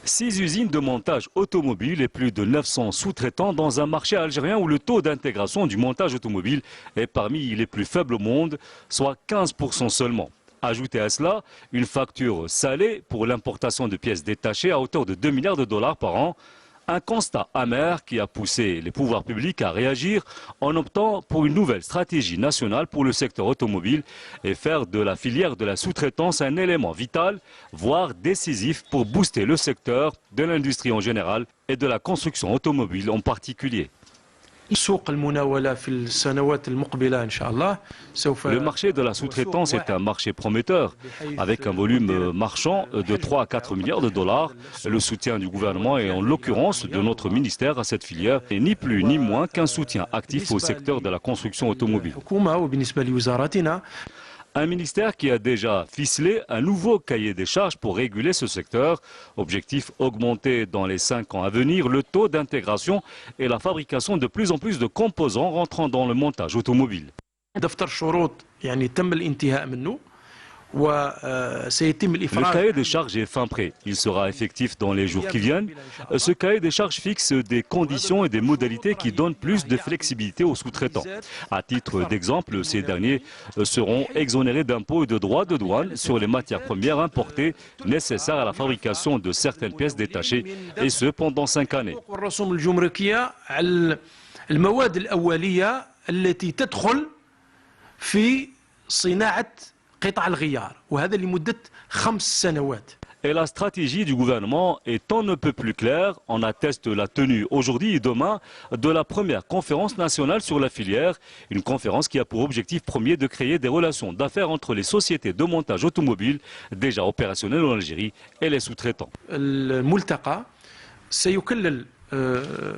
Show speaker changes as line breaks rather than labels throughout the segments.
6 usines de montage automobile et plus de 900 sous-traitants dans un marché algérien où le taux d'intégration du montage automobile est parmi les plus faibles au monde, soit 15% seulement. Ajoutez à cela une facture salée pour l'importation de pièces détachées à hauteur de 2 milliards de dollars par an. Un constat amer qui a poussé les pouvoirs publics à réagir en optant pour une nouvelle stratégie nationale pour le secteur automobile et faire de la filière de la sous-traitance un élément vital, voire décisif pour booster le secteur de l'industrie en général et de la construction automobile en particulier. Le marché de la sous-traitance est un marché prometteur, avec un volume marchand de 3 à 4 milliards de dollars. Le soutien du gouvernement et en l'occurrence de notre ministère à cette filière est ni plus ni moins qu'un soutien actif au secteur de la construction automobile. Un ministère qui a déjà ficelé un nouveau cahier des charges pour réguler ce secteur. Objectif augmenter dans les 5 ans à venir le taux d'intégration et la fabrication de plus en plus de composants rentrant dans le montage automobile. Le cahier des charges est fin prêt. Il sera effectif dans les jours qui viennent. Ce cahier des charges fixe des conditions et des modalités qui donnent plus de flexibilité aux sous-traitants. À titre d'exemple, ces derniers seront exonérés d'impôts et de droits de douane sur les matières premières importées nécessaires à la fabrication de certaines pièces détachées, et ce pendant 5 années. Et la stratégie du gouvernement est on ne peut plus claire, en atteste la tenue aujourd'hui et demain de la première conférence nationale sur la filière, une conférence qui a pour objectif premier de créer des relations d'affaires entre les sociétés de montage automobile déjà opérationnelles en Algérie et les sous-traitants.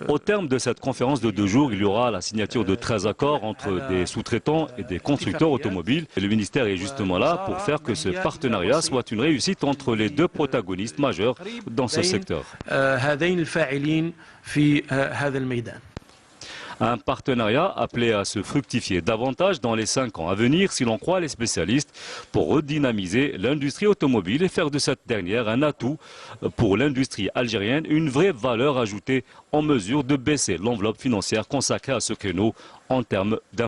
Au terme de cette conférence de 2 jours, il y aura la signature de 13 accords entre des sous-traitants et des constructeurs automobiles. Et le ministère est justement là pour faire que ce partenariat soit une réussite entre les 2 protagonistes majeurs dans ce secteur. Un partenariat appelé à se fructifier davantage dans les 5 ans à venir, si l'on croit les spécialistes, pour redynamiser l'industrie automobile et faire de cette dernière un atout pour l'industrie algérienne, une vraie valeur ajoutée en mesure de baisser l'enveloppe financière consacrée à ce créneau en termes d'impôts.